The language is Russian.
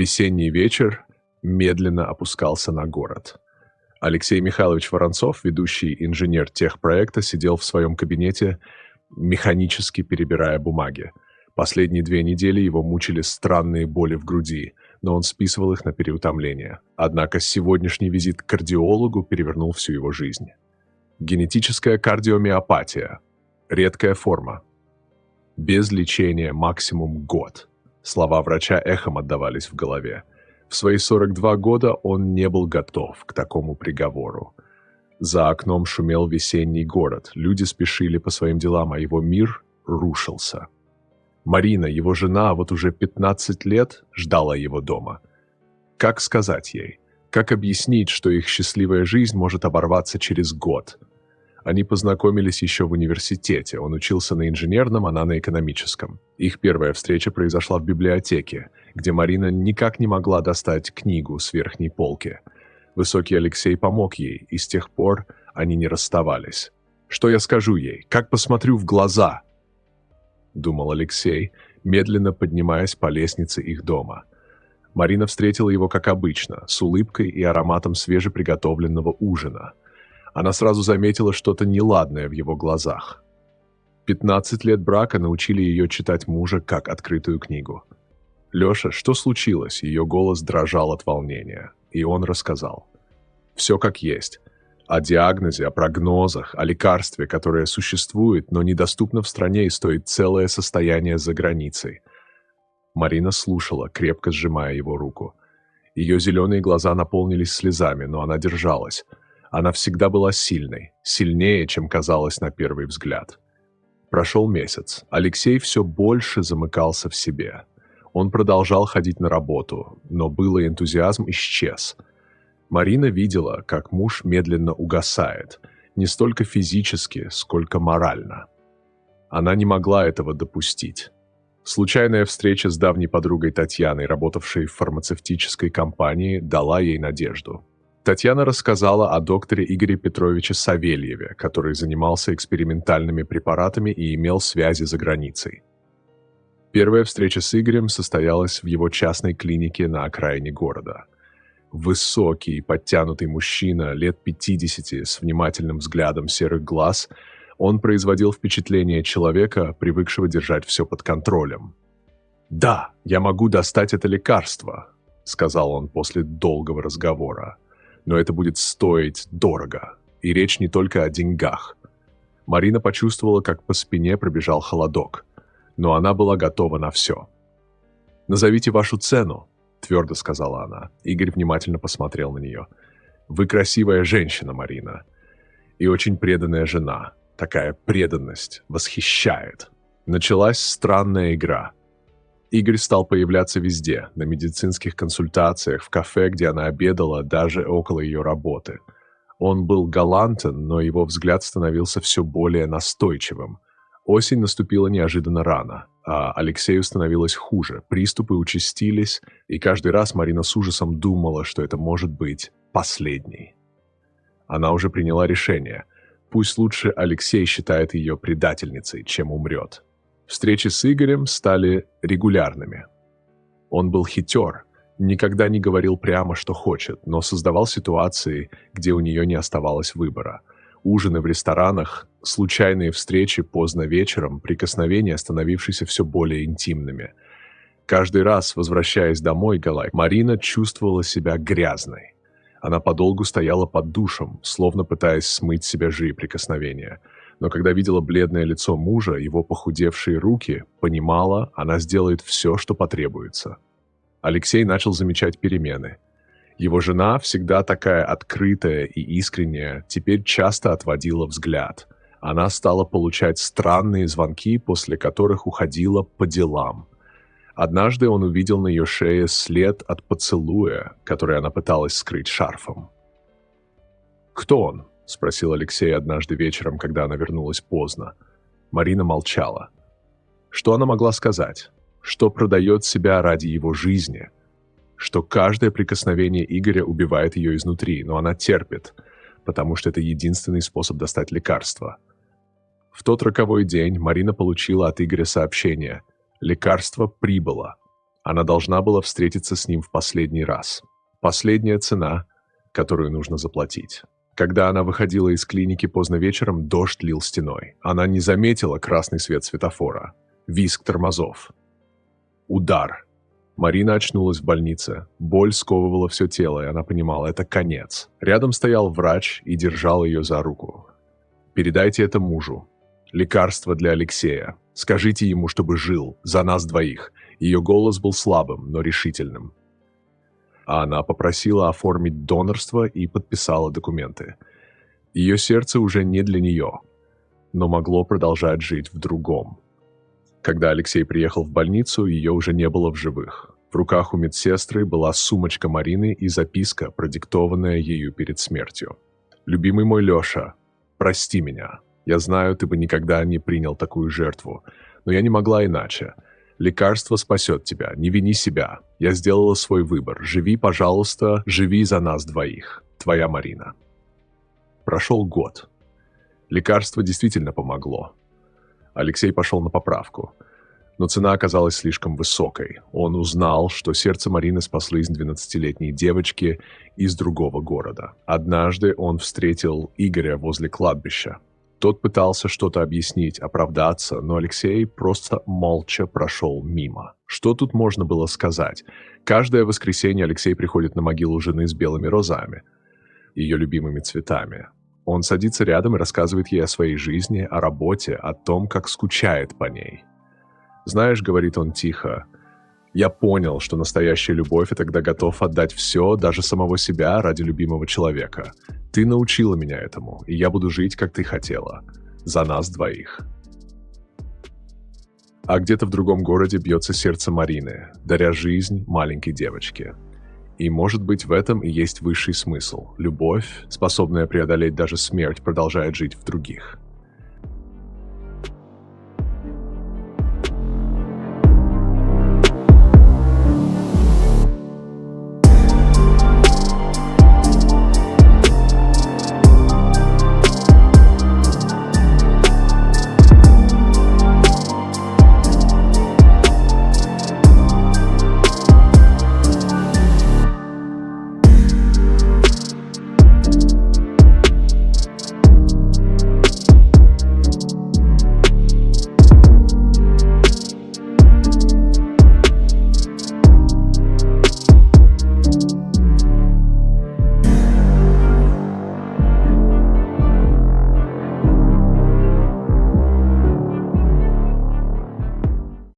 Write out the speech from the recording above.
Весенний вечер медленно опускался на город. Алексей Михайлович Воронцов, ведущий инженер техпроекта, сидел в своем кабинете, механически перебирая бумаги. Последние 2 недели его мучили странные боли в груди, но он списывал их на переутомление. Однако сегодняшний визит к кардиологу перевернул всю его жизнь. Генетическая кардиомиопатия. Редкая форма. Без лечения максимум год. Слова врача эхом отдавались в голове. В свои 42 года он не был готов к такому приговору. За окном шумел весенний город, люди спешили по своим делам, а его мир рушился. Марина, его жена, вот уже 15 лет ждала его дома. Как сказать ей? Как объяснить, что их счастливая жизнь может оборваться через год? Они познакомились еще в университете. Он учился на инженерном, она на экономическом. Их первая встреча произошла в библиотеке, где Марина никак не могла достать книгу с верхней полки. Высокий Алексей помог ей, и с тех пор они не расставались. «Что я скажу ей? Как посмотрю в глаза?» — думал Алексей, медленно поднимаясь по лестнице их дома. Марина встретила его, как обычно, с улыбкой и ароматом свежеприготовленного ужина. Она сразу заметила что-то неладное в его глазах. 15 лет брака научили ее читать мужа как открытую книгу. «Леша, что случилось?» Ее голос дрожал от волнения, и он рассказал. Все как есть. О диагнозе, о прогнозах, о лекарстве, которое существует, но недоступно в стране и стоит целое состояние за границей. Марина слушала, крепко сжимая его руку. Ее зеленые глаза наполнились слезами, но она держалась. Она всегда была сильной, сильнее, чем казалось на первый взгляд. Прошел месяц. Алексей все больше замыкался в себе. Он продолжал ходить на работу, но былый энтузиазм исчез. Марина видела, как муж медленно угасает, не столько физически, сколько морально. Она не могла этого допустить. Случайная встреча с давней подругой Татьяной, работавшей в фармацевтической компании, дала ей надежду. Татьяна рассказала о докторе Игоре Петровиче Савельеве, который занимался экспериментальными препаратами и имел связи за границей. Первая встреча с Игорем состоялась в его частной клинике на окраине города. Высокий, подтянутый мужчина, лет 50, с внимательным взглядом серых глаз, он производил впечатление человека, привыкшего держать все под контролем. «Да, я могу достать это лекарство», — сказал он после долгого разговора. «Но это будет стоить дорого, и речь не только о деньгах». Марина почувствовала, как по спине пробежал холодок, но она была готова на все. «Назовите вашу цену», — твердо сказала она. Игорь внимательно посмотрел на нее. «Вы красивая женщина, Марина, и очень преданная жена. Такая преданность восхищает». Началась странная игра. Игорь стал появляться везде, на медицинских консультациях, в кафе, где она обедала, даже около ее работы. Он был галантен, но его взгляд становился все более настойчивым. Осень наступила неожиданно рано, а Алексею становилось хуже, приступы участились, и каждый раз Марина с ужасом думала, что это может быть последний. Она уже приняла решение. Пусть лучше Алексей считает ее предательницей, чем умрет. Встречи с Игорем стали регулярными. Он был хитер, никогда не говорил прямо, что хочет, но создавал ситуации, где у нее не оставалось выбора. Ужины в ресторанах, случайные встречи поздно вечером, прикосновения, становившиеся все более интимными. Каждый раз, возвращаясь домой, Марина чувствовала себя грязной. Она подолгу стояла под душем, словно пытаясь смыть с себя жие прикосновения. Но когда видела бледное лицо мужа, его похудевшие руки, понимала, она сделает все, что потребуется. Алексей начал замечать перемены. Его жена, всегда такая открытая и искренняя, теперь часто отводила взгляд. Она стала получать странные звонки, после которых уходила по делам. Однажды он увидел на ее шее след от поцелуя, который она пыталась скрыть шарфом. «Кто он?» — спросил Алексей однажды вечером, когда она вернулась поздно. Марина молчала. Что она могла сказать? Что продает себя ради его жизни? Что каждое прикосновение Игоря убивает ее изнутри, но она терпит, потому что это единственный способ достать лекарство. В тот роковой день Марина получила от Игоря сообщение: лекарство прибыло. Она должна была встретиться с ним в последний раз. Последняя цена, которую нужно заплатить. Когда она выходила из клиники поздно вечером, дождь лил стеной. Она не заметила красный свет светофора. Визг тормозов. Удар. Марина очнулась в больнице. Боль сковывала все тело, и она понимала, это конец. Рядом стоял врач и держал ее за руку. «Передайте это мужу. Лекарство для Алексея. Скажите ему, чтобы жил. За нас двоих». Ее голос был слабым, но решительным. А она попросила оформить донорство и подписала документы. Ее сердце уже не для нее, но могло продолжать жить в другом. Когда Алексей приехал в больницу, ее уже не было в живых. В руках у медсестры была сумочка Марины и записка, продиктованная ею перед смертью. «Любимый мой Леша, прости меня. Я знаю, ты бы никогда не принял такую жертву, но я не могла иначе. Лекарство спасет тебя, не вини себя. Я сделала свой выбор. Живи, пожалуйста, живи за нас двоих. Твоя Марина». Прошел год. Лекарство действительно помогло. Алексей пошел на поправку. Но цена оказалась слишком высокой. Он узнал, что сердце Марины спасло из 12-летней девочки из другого города. Однажды он встретил Игоря возле кладбища. Тот пытался что-то объяснить, оправдаться, но Алексей просто молча прошел мимо. Что тут можно было сказать? Каждое воскресенье Алексей приходит на могилу жены с белыми розами, ее любимыми цветами. Он садится рядом и рассказывает ей о своей жизни, о работе, о том, как скучает по ней. «Знаешь, — говорит он тихо, — я понял, что настоящая любовь — это когда готов отдать все, даже самого себя, ради любимого человека. Ты научила меня этому, и я буду жить, как ты хотела. За нас двоих». А где-то в другом городе бьется сердце Марины, даря жизнь маленькой девочке. И, может быть, в этом и есть высший смысл. Любовь, способная преодолеть даже смерть, продолжает жить в других.